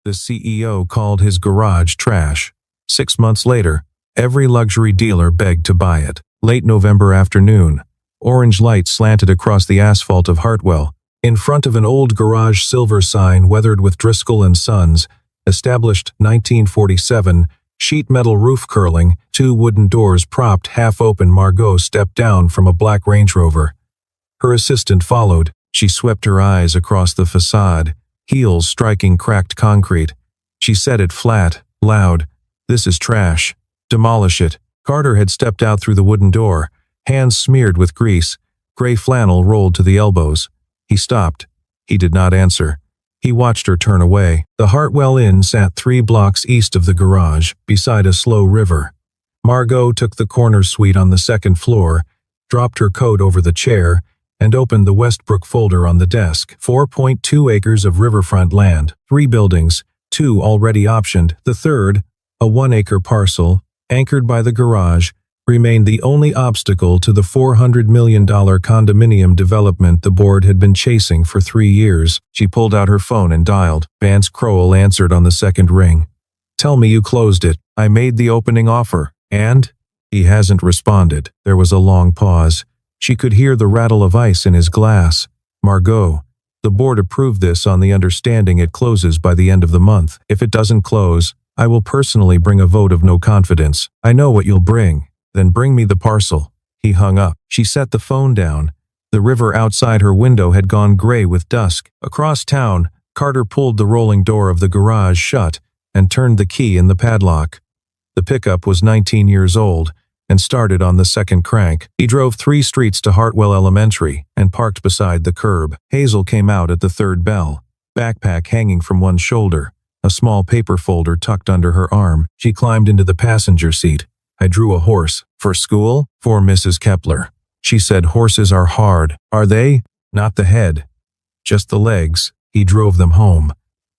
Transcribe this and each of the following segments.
The CEO called his garage trash. 6 months later, every luxury dealer begged to buy it. Late November afternoon, orange light slanted across the asphalt of Hartwell. In front of an old garage silver sign weathered with Driscoll and Sons, established 1947, sheet metal roof curling, 2 wooden doors propped half open. Margot stepped down from a black Range Rover. Her assistant followed. She swept her eyes across the facade, heels striking cracked concrete. She said it flat, loud, "This is trash. Demolish it." Carter had stepped out through the wooden door, hands smeared with grease, gray flannel rolled to the elbows. He stopped. He did not answer. He watched her turn away. The Hartwell Inn sat 3 blocks east of the garage, beside a slow river. Margot took the corner suite on the 2nd floor, dropped her coat over the chair, and opened the Westbrook folder on the desk. 4.2 acres of riverfront land, 3 buildings, 2 already optioned. The third, a 1-acre parcel, anchored by the garage, remained the only obstacle to the $400 million condominium development the board had been chasing for 3 years. She pulled out her phone and dialed. Vance Crowell answered on the 2nd ring. "Tell me you closed it. I made the opening offer." "And?" "He hasn't responded." There was a long pause. She could hear the rattle of ice in his glass. "Margot, the board approved this on the understanding it closes by the end of the month. If it doesn't close, I will personally bring a vote of no confidence." "I know what you'll bring." "Then bring me the parcel." He hung up. She set the phone down. The river outside her window had gone gray with dusk. Across town, Carter pulled the rolling door of the garage shut and turned the key in the padlock. The pickup was 19 years old and started on the 2nd crank. He drove 3 streets to Hartwell Elementary and parked beside the curb. Hazel came out at the 3rd bell, backpack hanging from one shoulder, a small paper folder tucked under her arm. She climbed into the passenger seat. "I drew a horse." "For school?" "For Mrs. Kepler." She said, "Horses are hard." "Are they?" "Not the head. Just the legs." He drove them home.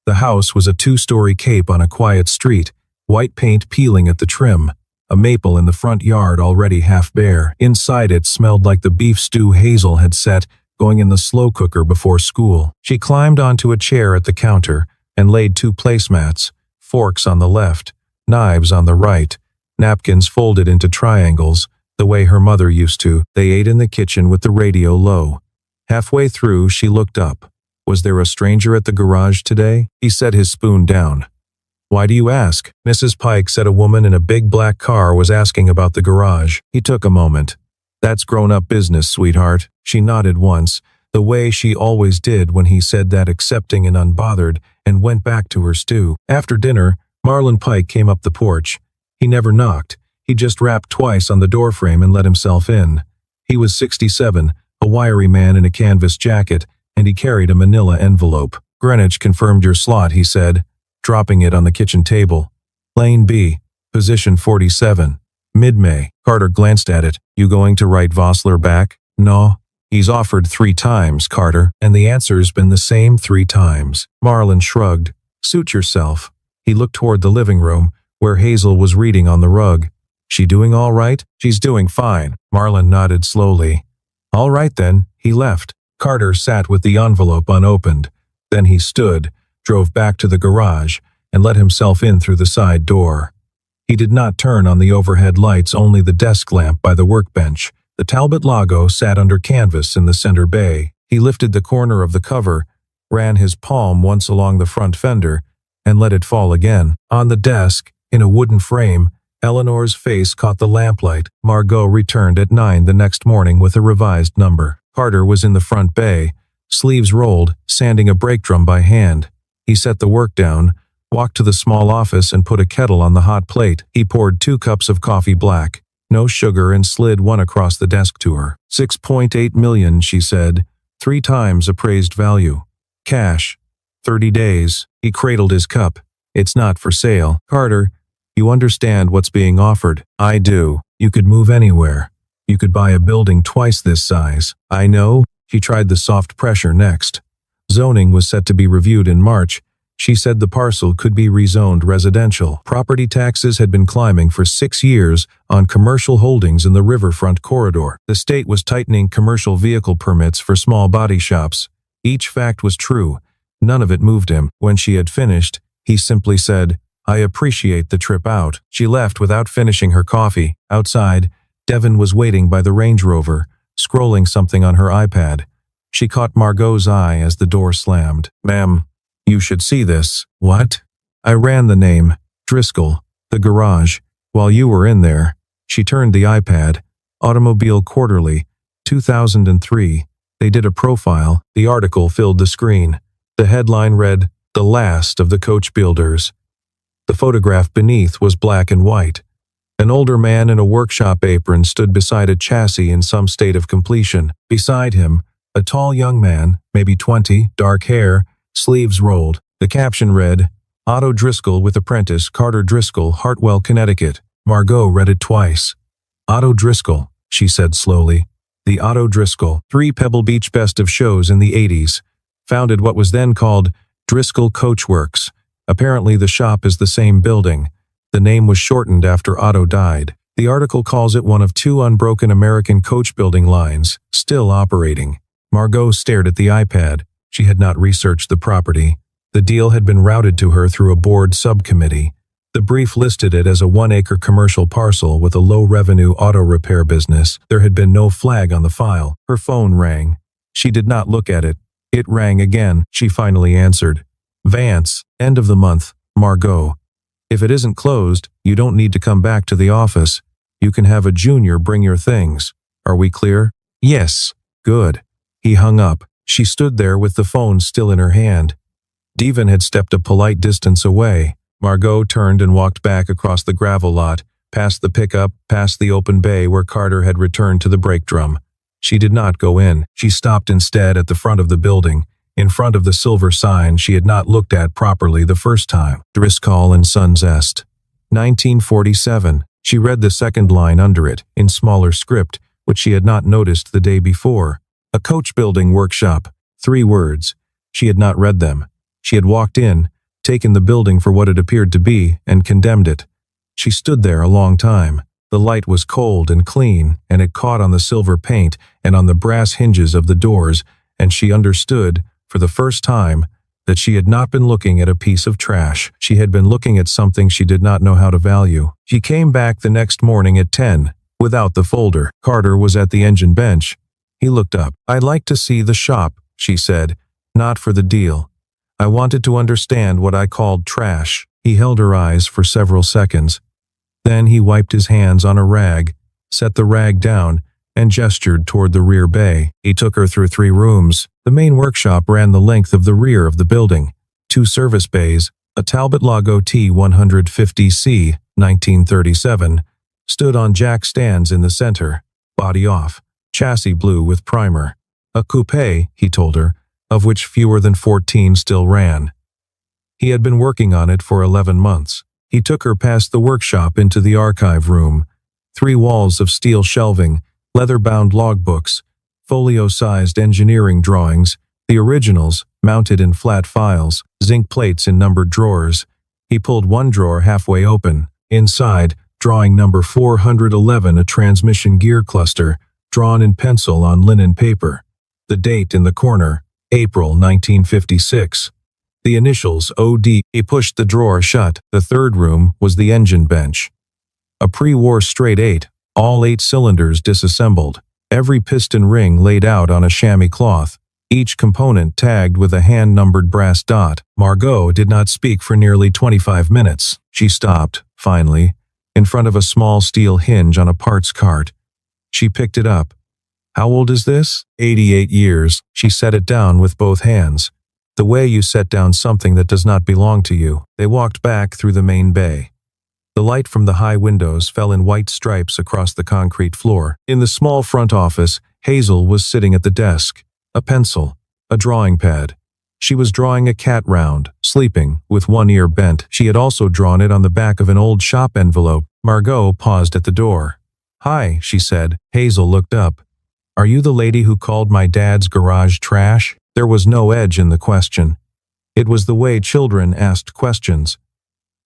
The house was a 2-story cape on a quiet street, white paint peeling at the trim, a maple in the front yard already half bare. Inside it smelled like the beef stew Hazel had set, going in the slow cooker before school. She climbed onto a chair at the counter and laid 2 placemats, forks on the left, knives on the right, napkins folded into triangles, the way her mother used to. They ate in the kitchen with the radio low. Halfway through, she looked up. Was there a stranger at the garage today? He set his spoon down. "Why do you ask?" Mrs. Pike said a woman in a big black car was asking about the garage. He took a moment. "That's grown-up business, sweetheart." She nodded once, the way she always did when he said that, accepting and unbothered, and went back to her stew. After dinner, Marlon Pike came up the porch. He never knocked. He just rapped twice on the doorframe and let himself in. He was 67, a wiry man in a canvas jacket, and he carried a manila envelope. "Greenwich confirmed your slot," he said, dropping it on the kitchen table. "Lane B, position 47, mid-May." Carter glanced at it. "You going to write Vossler back?" "No. He's offered 3 times, Carter, and the answer's been the same 3 times. Marlon shrugged. "Suit yourself." He looked toward the living room, where Hazel was reading on the rug. "She doing all right?" "She's doing fine." Marlon nodded slowly. "All right then." He left. Carter sat with the envelope unopened. Then he stood, drove back to the garage, and let himself in through the side door. He did not turn on the overhead lights, only the desk lamp by the workbench. The Talbot logo sat under canvas in the center bay. He lifted the corner of the cover, ran his palm once along the front fender, and let it fall again. On the desk, in a wooden frame, Eleanor's face caught the lamplight. Margot returned at 9 the next morning with a revised number. Carter was in the front bay, sleeves rolled, sanding a brake drum by hand. He set the work down, walked to the small office and put a kettle on the hot plate. He poured 2 cups of coffee black, no sugar, and slid one across the desk to her. $6.8 million, she said, 3 times appraised value. Cash. 30 days. He cradled his cup. "It's not for sale." "Carter, you understand what's being offered." "I do. You could move anywhere. You could buy a building twice this size." "I know." She tried the soft pressure next. Zoning was set to be reviewed in March. She said the parcel could be rezoned residential. Property taxes had been climbing for 6 years on commercial holdings in the riverfront corridor. The state was tightening commercial vehicle permits for small body shops. Each fact was true. None of it moved him. When she had finished, He simply said, "I appreciate the trip out." She left without finishing her coffee. Outside, Devon was waiting by the Range Rover, scrolling something on her iPad. She caught Margot's eye as the door slammed. "Ma'am, you should see this." "What?" "I ran the name, Driscoll, the garage, while you were in there." She turned the iPad. Automobile Quarterly, 2003. They did a profile. The article filled the screen. The headline read, "The Last of the Coach Builders." The photograph beneath was black and white. An older man in a workshop apron stood beside a chassis in some state of completion. Beside him, a tall young man, maybe 20, dark hair, sleeves rolled. The caption read, "Otto Driscoll with apprentice Carter Driscoll, Hartwell, Connecticut." Margot read it twice. "Otto Driscoll," she said slowly. "The Otto Driscoll." 3 Pebble Beach Best of Shows in the 80s. Founded what was then called Driscoll Coachworks. Apparently the shop is the same building. The name was shortened after Otto died. The article calls it one of 2 unbroken American coach building lines, still operating. Margot stared at the iPad. She had not researched the property. The deal had been routed to her through a board subcommittee. The brief listed it as a 1-acre commercial parcel with a low-revenue auto repair business. There had been no flag on the file. Her phone rang. She did not look at it. It rang again. She finally answered. "Vance, end of the month, Margot. If it isn't closed, you don't need to come back to the office. You can have a junior bring your things. Are we clear?" "Yes." "Good." He hung up. She stood there with the phone still in her hand. Devon had stepped a polite distance away. Margot turned and walked back across the gravel lot, past the pickup, past the open bay where Carter had returned to the brake drum. She did not go in. She stopped instead at the front of the building, in front of the silver sign she had not looked at properly the first time. Driscoll and Sons Est. 1947. She read the second line under it, in smaller script, which she had not noticed the day before. A coach building workshop. 3 words. She had not read them. She had walked in, taken the building for what it appeared to be, and condemned it. She stood there a long time. The light was cold and clean, and it caught on the silver paint and on the brass hinges of the doors, and she understood, for the first time, that she had not been looking at a piece of trash. She had been looking at something she did not know how to value. She came back the next morning at 10, without the folder. Carter was at the engine bench. He looked up. "I'd like to see the shop," she said. "Not for the deal. I wanted to understand what I called trash." He held her eyes for several seconds. Then he wiped his hands on a rag, set the rag down, and gestured toward the rear bay. He took her through 3 rooms. The main workshop ran the length of the rear of the building. 2 service bays, a Talbot Lago T150C, 1937, stood on jack stands in the center, body off, chassis blue with primer. A coupe, he told her, of which fewer than 14 still ran. He had been working on it for 11 months. He took her past the workshop into the archive room. 3 walls of steel shelving, leather-bound logbooks, folio-sized engineering drawings, the originals mounted in flat files, zinc plates in numbered drawers. He pulled one drawer halfway open. Inside, drawing number 411, a transmission gear cluster, drawn in pencil on linen paper. The date in the corner, April 1956. The initials OD. He pushed the drawer shut. The third room was the engine bench. A pre-war straight 8, all 8 cylinders disassembled, every piston ring laid out on a chamois cloth, each component tagged with a hand-numbered brass dot. Margot did not speak for nearly 25 minutes. She stopped, finally, in front of a small steel hinge on a parts cart. She picked it up. "How old is this?" 88 years. She set it down with both hands. "The way you set down something that does not belong to you." They walked back through the main bay. The light from the high windows fell in white stripes across the concrete floor. In the small front office, Hazel was sitting at the desk. A pencil, a drawing pad. She was drawing a cat round, sleeping, with one ear bent. She had also drawn it on the back of an old shop envelope. Margot paused at the door. "Hi," she said. Hazel looked up. "Are you the lady who called my dad's garage trash?" There was no edge in the question. It was the way children asked questions.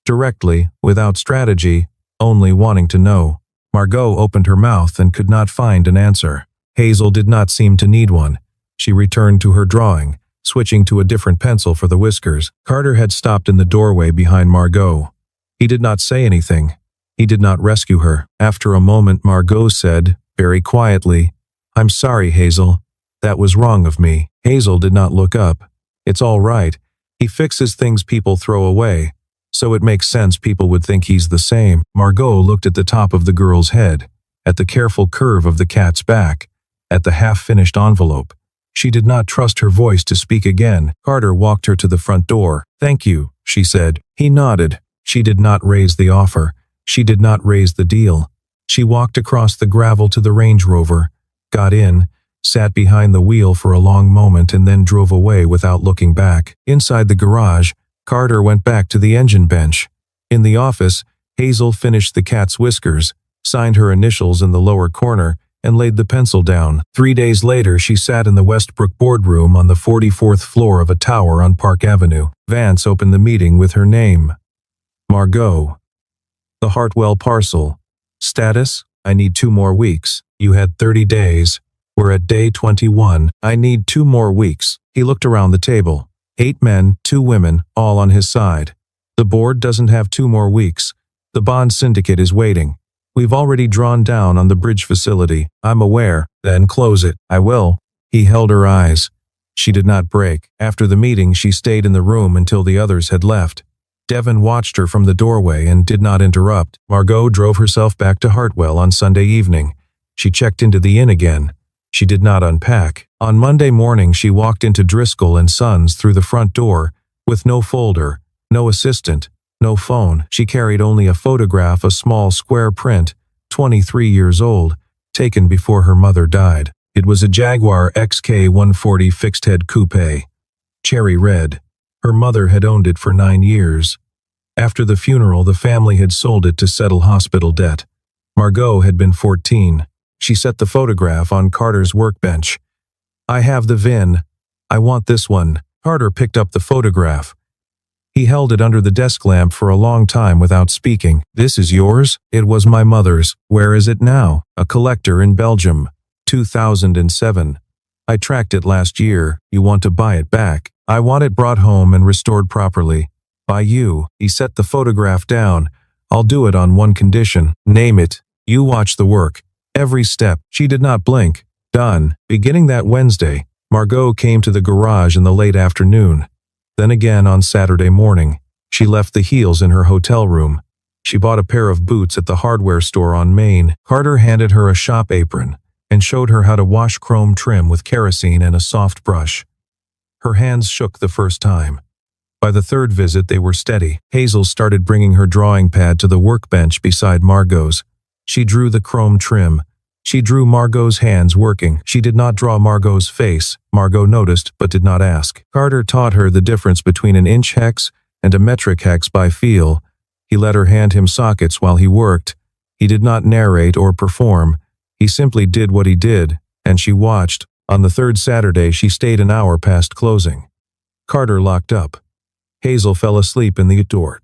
Directly, without strategy, only wanting to know. Margot opened her mouth and could not find an answer. Hazel did not seem to need one. She returned to her drawing, switching to a different pencil for the whiskers. Carter had stopped in the doorway behind Margot. He did not say anything. He did not rescue her. After a moment, Margot said, very quietly, "I'm sorry, Hazel. That was wrong of me." Hazel did not look up. "It's all right. He fixes things people throw away. So it makes sense people would think he's the same." Margot looked at the top of the girl's head, at the careful curve of the cat's back, at the half-finished envelope. She did not trust her voice to speak again. Carter walked her to the front door. "Thank you," she said. He nodded. She did not raise the offer. She did not raise the deal. She walked across the gravel to the Range Rover, got in, sat behind the wheel for a long moment and then drove away without looking back. Inside the garage, Carter went back to the engine bench. In the office, Hazel finished the cat's whiskers, signed her initials in the lower corner, and laid the pencil down. 3 days later, she sat in the Westbrook boardroom on the 44th floor of a tower on Park Avenue. Vance opened the meeting with her name. Margot. The Hartwell parcel. Status: I need 2 more weeks. You had 30 days. We're at day 21. I need 2 more weeks. He looked around the table. 8 men, 2 women, all on his side. The board doesn't have 2 more weeks. The bond syndicate is waiting. We've already drawn down on the bridge facility. I'm aware. Then close it. I will. He held her eyes. She did not break. After the meeting, she stayed in the room until the others had left. Devon watched her from the doorway and did not interrupt. Margot drove herself back to Hartwell on Sunday evening. She checked into the inn again. She did not unpack. On Monday morning, she walked into Driscoll and Sons through the front door, with no folder, no assistant, no phone. She carried only a photograph, a small square print, 23 years old, taken before her mother died. It was a Jaguar XK140 fixed-head coupe. Cherry red. Her mother had owned it for 9 years. After the funeral, the family had sold it to settle hospital debt. Margot had been 14. She set the photograph on Carter's workbench. "I have the VIN. I want this one." Carter picked up the photograph. He held it under the desk lamp for a long time without speaking. "This is yours?" "It was my mother's." "Where is it now?" "A collector in Belgium. 2007. I tracked it last year. You want to buy it back?" "I want it brought home and restored properly. By you." He set the photograph down. "I'll do it on one condition." "Name it. You watch the work. Every step." She did not blink. "Done." Beginning that Wednesday, Margot came to the garage in the late afternoon. Then again on Saturday morning. She left the heels in her hotel room. She bought a pair of boots at the hardware store on Main. Carter handed her a shop apron and showed her how to wash chrome trim with kerosene and a soft brush. Her hands shook the first time. By the third visit, they were steady. Hazel started bringing her drawing pad to the workbench beside Margot's. She drew the chrome trim. She drew Margot's hands working. She did not draw Margot's face. Margot noticed, but did not ask. Carter taught her the difference between an inch hex and a metric hex by feel. He let her hand him sockets while he worked. He did not narrate or perform. He simply did what he did, and she watched. On the 3rd Saturday, she stayed an hour past closing. Carter locked up. Hazel fell asleep in the door.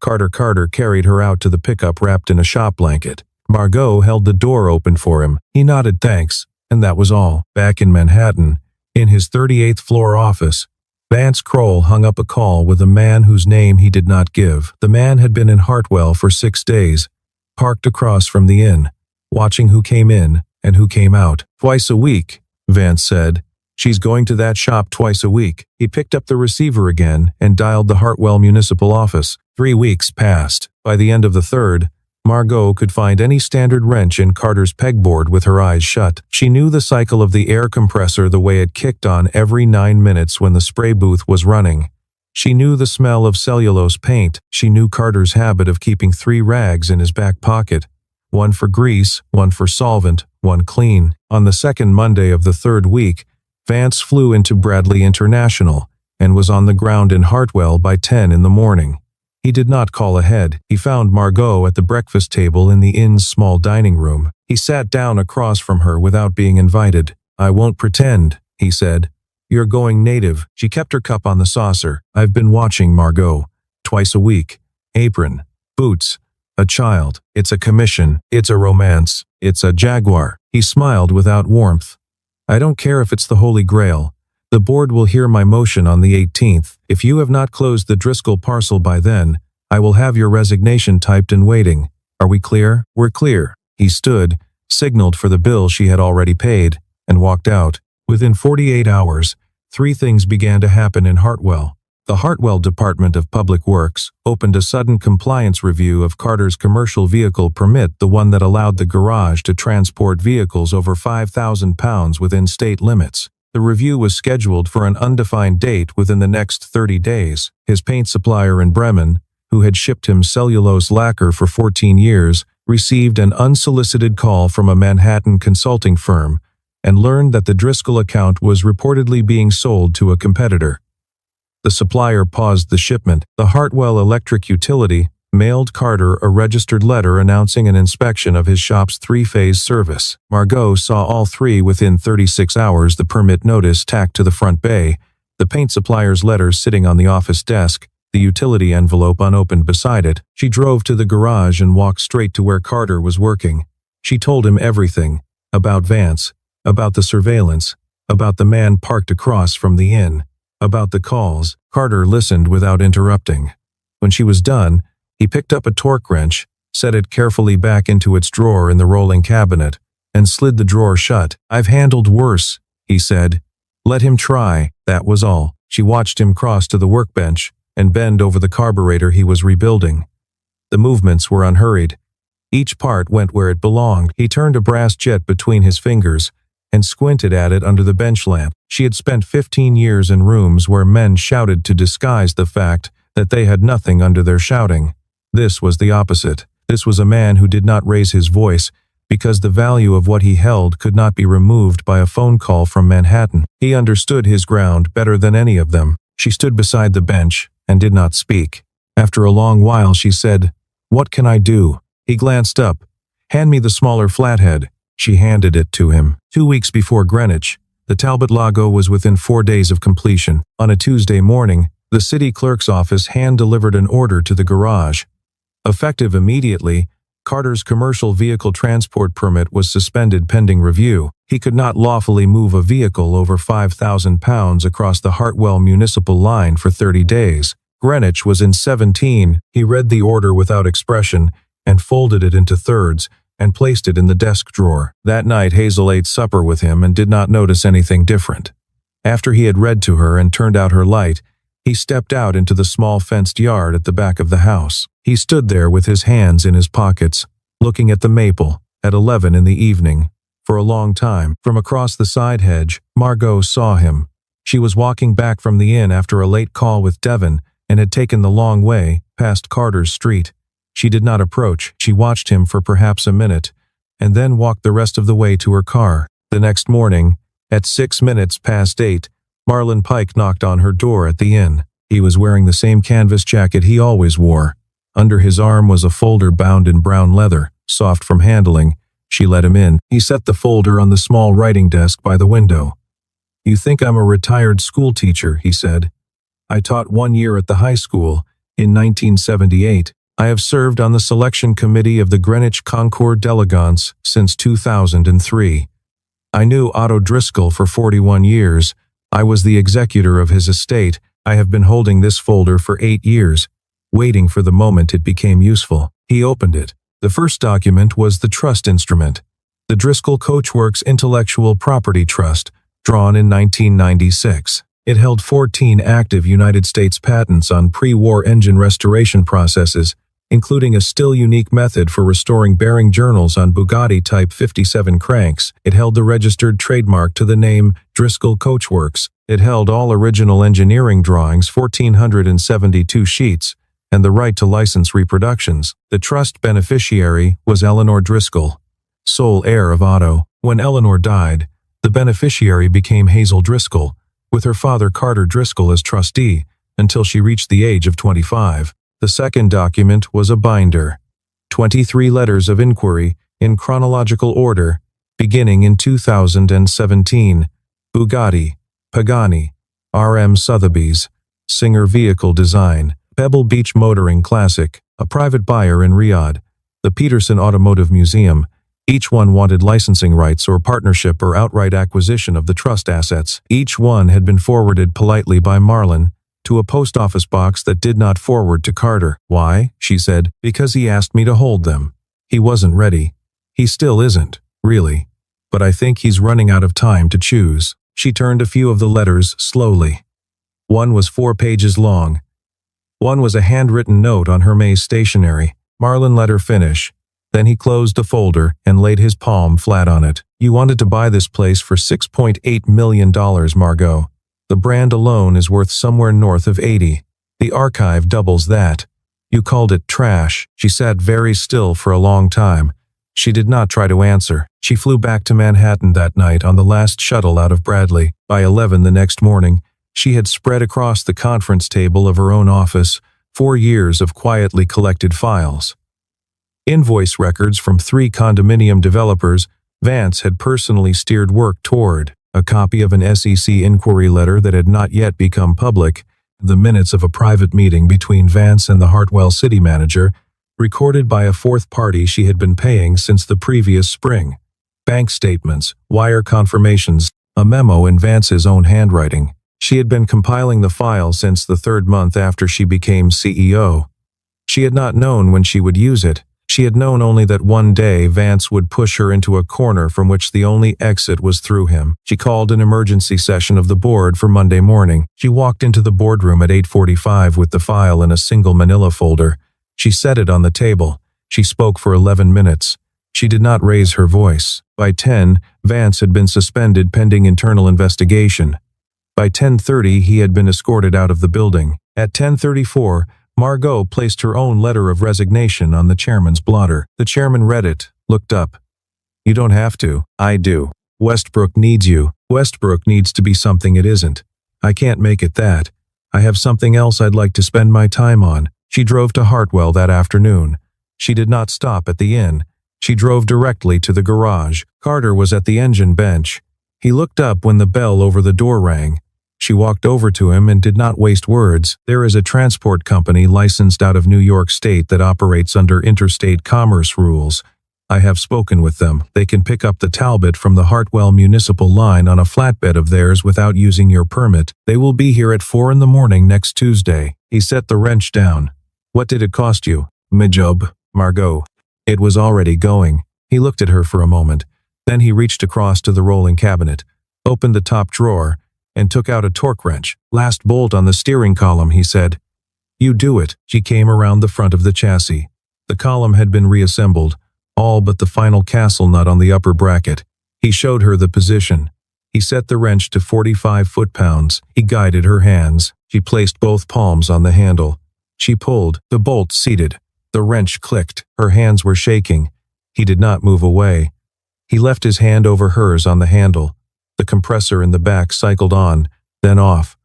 Carter carried her out to the pickup wrapped in a shop blanket. Margot held the door open for him. He nodded thanks, and that was all. Back in Manhattan, in his 38th floor office, Vance Kroll hung up a call with a man whose name he did not give. The man had been in Hartwell for 6 days, parked across from the inn, watching who came in and who came out. "Twice a week," Vance said. "She's going to that shop twice a week." He picked up the receiver again and dialed the Hartwell municipal office. 3 weeks passed. By the end of the 3rd, Margot could find any standard wrench in Carter's pegboard with her eyes shut. She knew the cycle of the air compressor the way it kicked on every 9 minutes when the spray booth was running. She knew the smell of cellulose paint. She knew Carter's habit of keeping 3 rags in his back pocket. 1 for grease, 1 for solvent, 1 clean. On the 2nd Monday of the 3rd week, Vance flew into Bradley International and was on the ground in Hartwell by 10 in the morning. He did not call ahead. He found Margot at the breakfast table in the inn's small dining room. He sat down across from her without being invited. "I won't pretend," he said. "You're going native." She kept her cup on the saucer. "I've been watching Margot. Twice a week. Apron. Boots. A child. It's a commission. It's a romance. It's a Jaguar." He smiled without warmth. "I don't care if it's the Holy Grail. The board will hear my motion on the 18th. If you have not closed the Driscoll parcel by then, I will have your resignation typed and waiting. Are we clear? We're clear. He stood, signaled for the bill she had already paid, and walked out. Within 48 hours, 3 things began to happen in Hartwell. The Hartwell Department of Public Works opened a sudden compliance review of Carter's commercial vehicle permit, the one that allowed the garage to transport vehicles over 5,000 pounds within state limits. The review was scheduled for an undefined date within the next 30 days. His paint supplier in Bremen, who had shipped him cellulose lacquer for 14 years, received an unsolicited call from a Manhattan consulting firm and learned that the Driscoll account was reportedly being sold to a competitor. The supplier paused the shipment. The Hartwell Electric Utility mailed Carter a registered letter announcing an inspection of his shop's 3-phase service. Margot saw all 3 within 36 hours, the permit notice tacked to the front bay, the paint supplier's letter sitting on the office desk, the utility envelope unopened beside it. She drove to the garage and walked straight to where Carter was working. She told him everything, about Vance, about the surveillance, about the man parked across from the inn, about the calls. Carter listened without interrupting. When she was done, he picked up a torque wrench, set it carefully back into its drawer in the rolling cabinet, and slid the drawer shut. "I've handled worse," he said. "Let him try." That was all. She watched him cross to the workbench and bend over the carburetor he was rebuilding. The movements were unhurried. Each part went where it belonged. He turned a brass jet between his fingers and squinted at it under the bench lamp. She had spent 15 years in rooms where men shouted to disguise the fact that they had nothing under their shouting. This was the opposite. This was a man who did not raise his voice because the value of what he held could not be removed by a phone call from Manhattan. He understood his ground better than any of them. She stood beside the bench and did not speak. After a long while she said, "What can I do?" He glanced up. "Hand me the smaller flathead." She handed it to him. 2 weeks before Greenwich, the Talbot Lago was within 4 days of completion. On a Tuesday morning, the city clerk's office hand-delivered an order to the garage. Effective immediately, Carter's commercial vehicle transport permit was suspended pending review. He could not lawfully move a vehicle over 5,000 pounds across the Hartwell municipal line for 30 days. Greenwich was in 17. He read the order without expression and folded it into thirds and placed it in the desk drawer. That night Hazel ate supper with him and did not notice anything different. After he had read to her and turned out her light, he stepped out into the small fenced yard at the back of the house. He stood there with his hands in his pockets, looking at the maple, at 11 in the evening. For a long time, from across the side hedge, Margot saw him. She was walking back from the inn after a late call with Devon and had taken the long way, past Carter's street. She did not approach. She watched him for perhaps a minute, and then walked the rest of the way to her car. The next morning, at 6 minutes past 8, Marlon Pike knocked on her door at the inn. He was wearing the same canvas jacket he always wore. Under his arm was a folder bound in brown leather, soft from handling. She let him in. He set the folder on the small writing desk by the window. "You think I'm a retired school teacher," he said. "I taught 1 year at the high school, in 1978. I have served on the selection committee of the Greenwich Concord Delegates since 2003. I knew Otto Driscoll for 41 years. I was the executor of his estate. I have been holding this folder for 8 years, waiting for the moment it became useful." He opened it. The first document was the trust instrument, the Driscoll Coachworks Intellectual Property Trust, drawn in 1996. It held 14 active United States patents on pre-war engine restoration processes, including a still unique method for restoring bearing journals on Bugatti Type 57 cranks. It held the registered trademark to the name Driscoll Coachworks. It held all original engineering drawings, 1,472 sheets, and the right to license reproductions. The trust beneficiary was Eleanor Driscoll, sole heir of Otto. When Eleanor died, the beneficiary became Hazel Driscoll, with her father Carter Driscoll as trustee, until she reached the age of 25. The second document was a binder, 23 letters of inquiry in chronological order, beginning in 2017. Bugatti, Pagani, R.M. Sotheby's, Singer Vehicle Design, Pebble Beach Motoring Classic, a private buyer in Riyadh, the Peterson Automotive Museum, Each one wanted licensing rights or partnership or outright acquisition of the trust assets. Each one had been forwarded politely by Marlin to a post office box that did not forward to Carter. "Why?" she said. "Because he asked me to hold them. He wasn't ready. He still isn't, really. But I think he's running out of time to choose." She turned a few of the letters slowly. One was 4 pages long. One was a handwritten note on Hermes stationery. Marlin let her finish. Then he closed the folder and laid his palm flat on it. "You wanted to buy this place for $6.8 million, Margot. The brand alone is worth somewhere north of 80. The archive doubles that. You called it trash." She sat very still for a long time. She did not try to answer. She flew back to Manhattan that night on the last shuttle out of Bradley. By 11 the next morning, she had spread across the conference table of her own office 4 years of quietly collected files. Invoice records from 3 condominium developers Vance had personally steered work toward, a copy of an SEC inquiry letter that had not yet become public, the minutes of a private meeting between Vance and the Hartwell city manager, recorded by a 4th party she had been paying since the previous spring, bank statements, wire confirmations, a memo in Vance's own handwriting. She had been compiling the file since the 3rd month after she became CEO. She had not known when she would use it. She had known only that one day Vance would push her into a corner from which the only exit was through him. She called an emergency session of the board for Monday morning. She walked into the boardroom at 8:45 with the file in a single manila folder. She set it on the table. She spoke for 11 minutes. She did not raise her voice. By 10, Vance had been suspended pending internal investigation. By 10:30, he had been escorted out of the building. At 10:34, Margot placed her own letter of resignation on the chairman's blotter. The chairman read it, looked up. "You don't have to. I do. Westbrook needs you. Westbrook needs to be something it isn't. I can't make it that. I have something else I'd like to spend my time on." She drove to Hartwell that afternoon. She did not stop at the inn. She drove directly to the garage. Carter was at the engine bench. He looked up when the bell over the door rang. She walked over to him and did not waste words. "There is a transport company licensed out of New York State that operates under interstate commerce rules. I have spoken with them. They can pick up the Talbot from the Hartwell municipal line on a flatbed of theirs without using your permit. They will be here at 4 in the morning next Tuesday." He set the wrench down. "What did it cost you?" "My job, Margot." It was already going. He looked at her for a moment. Then he reached across to the rolling cabinet, opened the top drawer, and took out a torque wrench. "Last bolt on the steering column," he said. "You do it." She came around the front of the chassis. The column had been reassembled, all but the final castle nut on the upper bracket. He showed her the position. He set the wrench to 45 foot-pounds. He guided her hands. She placed both palms on the handle. She pulled. The bolt seated. The wrench clicked. Her hands were shaking. He did not move away. He left his hand over hers on the handle. The compressor in the back cycled on, then off.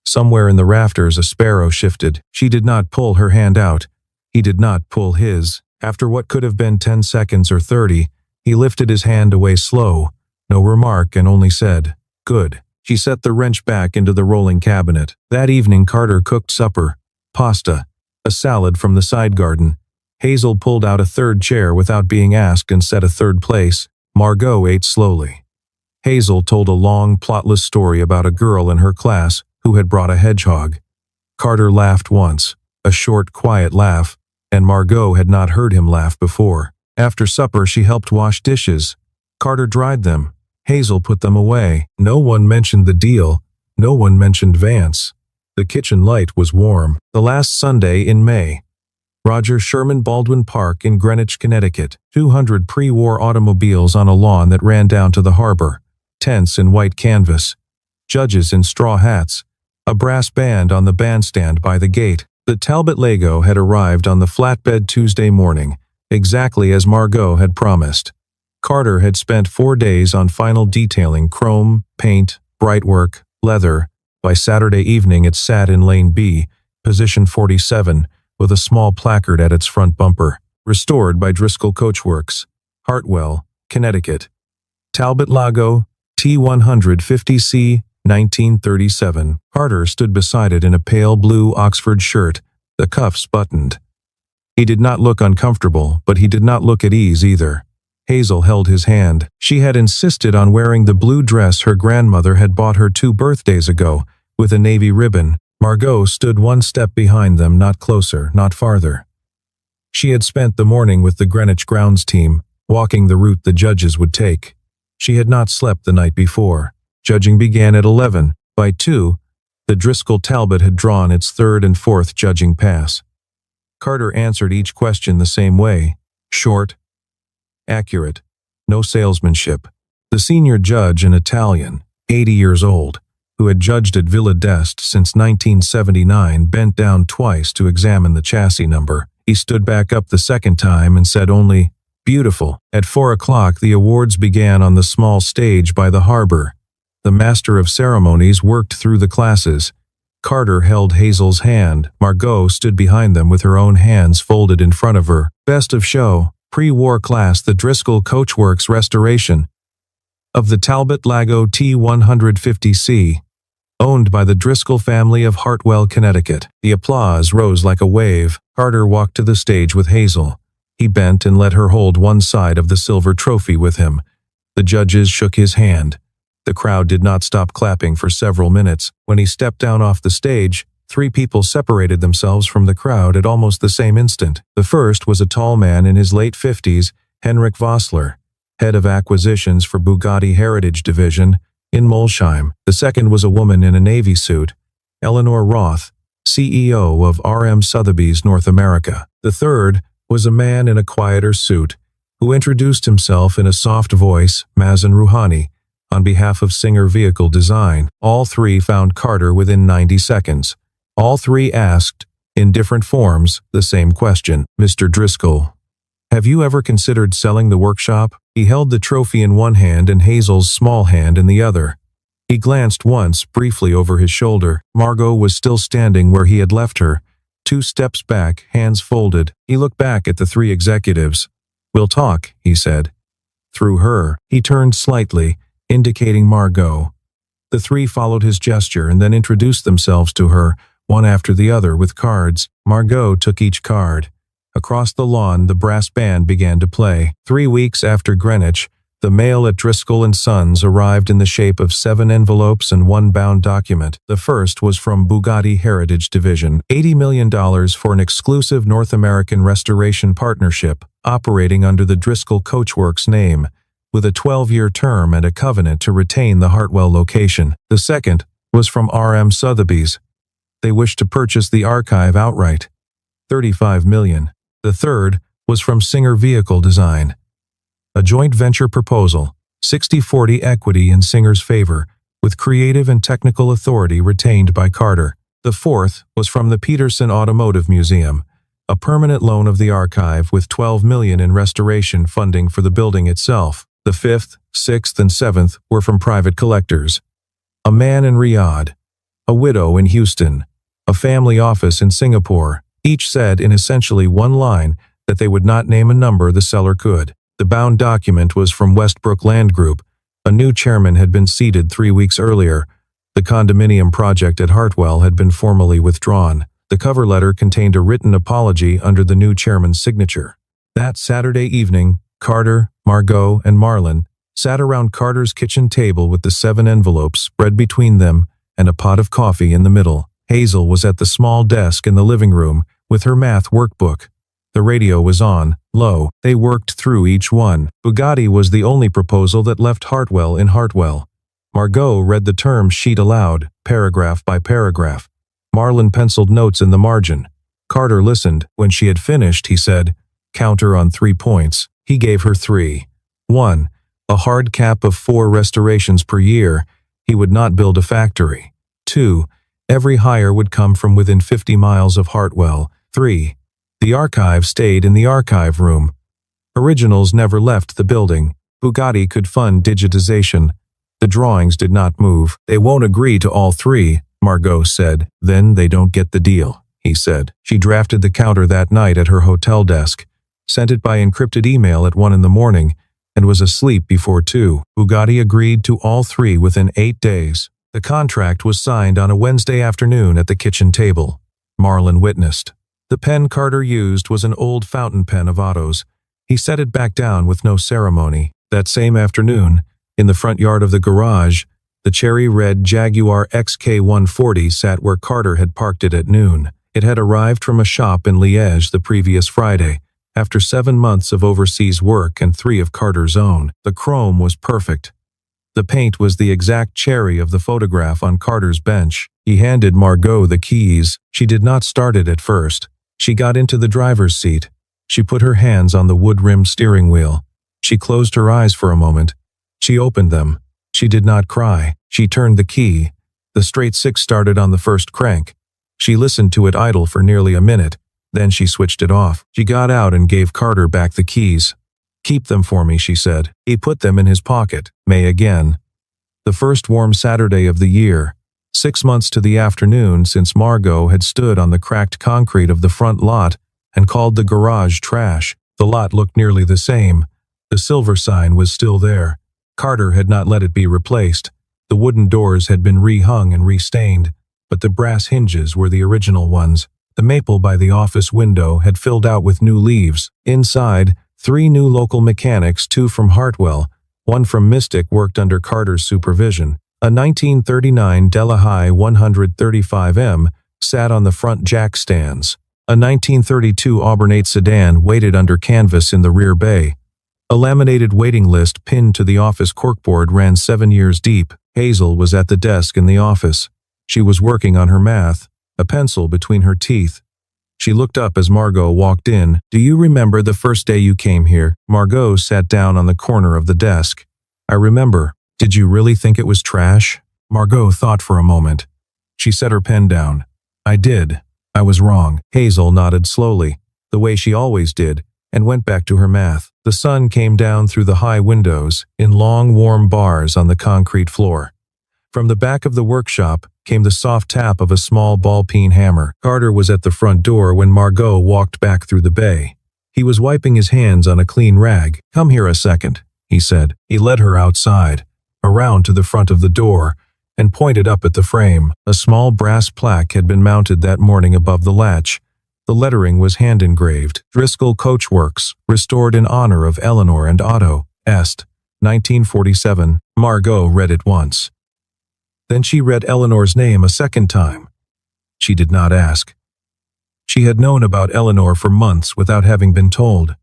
Somewhere in the rafters a sparrow shifted. She did not pull her hand out. He did not pull his. After what could have been 10 seconds or 30, he lifted his hand away slow, no remark, and only said, "Good." She set the wrench back into the rolling cabinet. That evening Carter cooked supper. Pasta. A salad from the side garden. Hazel pulled out a 3rd chair without being asked and set a 3rd place. Margot ate slowly. Hazel told a long, plotless story about a girl in her class who had brought a hedgehog. Carter laughed once, a short, quiet laugh, and Margot had not heard him laugh before. After supper she helped wash dishes. Carter dried them. Hazel put them away. No one mentioned the deal. No one mentioned Vance. The kitchen light was warm. The last Sunday in May. Roger Sherman Baldwin Park in Greenwich, Connecticut. 200 pre-war automobiles on a lawn that ran down to the harbor. Tents in white canvas. Judges in straw hats. A brass band on the bandstand by the gate. The Talbot Lego had arrived on the flatbed Tuesday morning, exactly as Margot had promised. Carter had spent 4 days on final detailing chrome, paint, brightwork, leather. By Saturday evening it sat in Lane B, position 47, with a small placard at its front bumper. Restored by Driscoll Coachworks, Hartwell, Connecticut. Talbot Lago, T150C, 1937. Carter stood beside it in a pale blue Oxford shirt, the cuffs buttoned. He did not look uncomfortable, but he did not look at ease either. Hazel held his hand. She had insisted on wearing the blue dress her grandmother had bought her 2 birthdays ago, with a navy ribbon. Margot stood one step behind them, not closer, not farther. She had spent the morning with the Greenwich grounds team, walking the route the judges would take. She had not slept the night before. Judging began at 11. By 2, the Driscoll-Talbot had drawn its 3rd and 4th judging pass. Carter answered each question the same way. Short, accurate, no salesmanship. The senior judge, an Italian, 80 years old, who had judged at Villa d'Este since 1979, bent down twice to examine the chassis number. He stood back up the second time and said only, "Beautiful." At 4 o'clock, the awards began on the small stage by the harbor. The master of ceremonies worked through the classes. Carter held Hazel's hand. Margot stood behind them with her own hands folded in front of her. Best of show. Pre-war class, the Driscoll Coachworks restoration of the Talbot Lago T150C, owned by the Driscoll family of Hartwell, Connecticut. The applause rose like a wave. Carter walked to the stage with Hazel. He bent and let her hold one side of the silver trophy with him. The judges shook his hand. The crowd did not stop clapping for several minutes. When he stepped down off the stage, 3 people separated themselves from the crowd at almost the same instant. The first was a tall man in his late 50s, Henrik Vossler, head of acquisitions for Bugatti Heritage Division in Molsheim. The second was a woman in a navy suit, Eleanor Roth, CEO of RM Sotheby's North America. The third was a man in a quieter suit, who introduced himself in a soft voice, Mazen Rouhani, on behalf of Singer Vehicle Design. All 3 found Carter within 90 seconds. All 3 asked, in different forms, the same question. "Mr. Driscoll, have you ever considered selling the workshop?" He held the trophy in one hand and Hazel's small hand in the other. He glanced once, briefly, over his shoulder. Margot was still standing where he had left her, 2 steps back, hands folded. He looked back at the 3 executives. "We'll talk," he said. Through her, he turned slightly, indicating Margot. The 3 followed his gesture and then introduced themselves to her, one after the other, with cards. Margot took each card. Across the lawn, the brass band began to play. 3 weeks after Greenwich, the mail at Driscoll & Sons arrived in the shape of 7 envelopes and 1 bound document. The first was from Bugatti Heritage Division, $80 million for an exclusive North American restoration partnership, operating under the Driscoll Coachworks name, with a 12-year term and a covenant to retain the Hartwell location. The second was from RM Sotheby's. They wished to purchase the archive outright, $35 million. The third was from Singer Vehicle Design, a joint venture proposal, 60-40 equity in Singer's favor, with creative and technical authority retained by Carter. The fourth was from the Peterson Automotive Museum, a permanent loan of the archive with $12 million in restoration funding for the building itself. The fifth, sixth, and seventh were from private collectors. A man in Riyadh, a widow in Houston, a family office in Singapore. Each said in essentially one line that they would not name a number the seller could. The bound document was from Westbrook Land Group. A new chairman had been seated 3 weeks earlier. The condominium project at Hartwell had been formally withdrawn. The cover letter contained a written apology under the new chairman's signature. That Saturday evening, Carter, Margot, and Marlon sat around Carter's kitchen table with the 7 envelopes spread between them and a pot of coffee in the middle. Hazel was at the small desk in the living room with her math workbook. The radio was on, low. They worked through each one. Bugatti was the only proposal that left Hartwell in Hartwell. Margot read the term sheet aloud, paragraph by paragraph. Marlon penciled notes in the margin. Carter listened. When she had finished, he said, "Counter on 3 points." He gave her 3. 1. A hard cap of 4 restorations per year. He would not build a factory. 2. Every hire would come from within 50 miles of Hartwell. 3. The archive stayed in the archive room. Originals never left the building. Bugatti could fund digitization. The drawings did not move. "They won't agree to all 3, Margot said. "Then they don't get the deal," he said. She drafted the counter that night at her hotel desk, sent it by encrypted email at 1 in the morning, and was asleep before 2. Bugatti agreed to all 3 within 8 days. The contract was signed on a Wednesday afternoon at the kitchen table. Marlon witnessed. The pen Carter used was an old fountain pen of Otto's. He set it back down with no ceremony. That same afternoon, in the front yard of the garage, the cherry-red Jaguar XK140 sat where Carter had parked it at noon. It had arrived from a shop in Liège the previous Friday, after 7 months of overseas work and 3 of Carter's own. The chrome was perfect. The paint was the exact cherry of the photograph on Carter's bench. He handed Margot the keys. She did not start it at first. She got into the driver's seat. She put her hands on the wood-rimmed steering wheel. She closed her eyes for a moment. She opened them. She did not cry. She turned the key. The straight 6 started on the first crank. She listened to it idle for nearly a minute. Then she switched it off. She got out and gave Carter back the keys. "Keep them for me," she said. He put them in his pocket. May again. The first warm Saturday of the year, 6 months to the afternoon since Margot had stood on the cracked concrete of the front lot and called the garage trash. The lot looked nearly the same. The silver sign was still there. Carter had not let it be replaced. The wooden doors had been rehung and restained, but the brass hinges were the original ones. The maple by the office window had filled out with new leaves. Inside, 3 new local mechanics, 2 from Hartwell, 1 from Mystic, worked under Carter's supervision. A 1939 Delahai 135M sat on the front jack stands. A 1932 Auburnate sedan waited under canvas in the rear bay. A laminated waiting list pinned to the office corkboard ran 7 years deep. Hazel was at the desk in the office. She was working on her math, a pencil between her teeth. She looked up as Margot walked in. "Do you remember the first day you came here?" Margot sat down on the corner of the desk. "I remember. Did you really think it was trash?" Margot thought for a moment. She set her pen down. "I did. I was wrong." Hazel nodded slowly, the way she always did, and went back to her math. The sun came down through the high windows in long, warm bars on the concrete floor. From the back of the workshop came the soft tap of a small ball-peen hammer. Carter was at the front door when Margot walked back through the bay. He was wiping his hands on a clean rag. "Come here a second," he said. He led her outside, around to the front of the door, and pointed up at the frame. A small brass plaque had been mounted that morning above the latch. The lettering was hand-engraved. "Driscoll Coachworks, restored in honor of Eleanor and Otto, Est, 1947. Margot read it once. Then she read Eleanor's name a second time. She did not ask. She had known about Eleanor for months without having been told.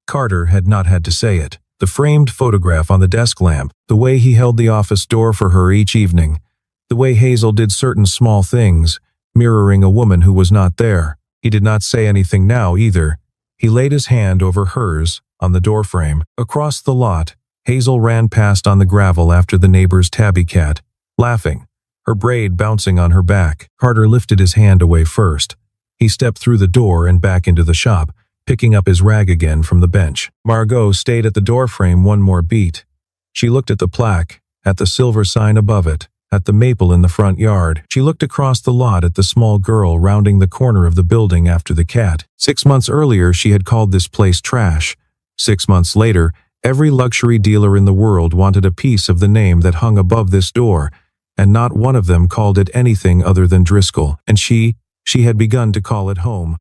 Carter had not had to say it. The framed photograph on the desk lamp, the way he held the office door for her each evening, the way Hazel did certain small things, mirroring a woman who was not there. He did not say anything now either. He laid his hand over hers on the doorframe. Across the lot, Hazel ran past on the gravel after the neighbor's tabby cat, laughing, her braid bouncing on her back. Carter lifted his hand away first. He stepped through the door and back into the shop, picking up his rag again from the bench. Margot stayed at the doorframe one more beat. She looked at the plaque, at the silver sign above it, at the maple in the front yard. She looked across the lot at the small girl rounding the corner of the building after the cat. 6 months earlier, she had called this place trash. 6 months later, every luxury dealer in the world wanted a piece of the name that hung above this door, and not one of them called it anything other than Driscoll, and she had begun to call it home.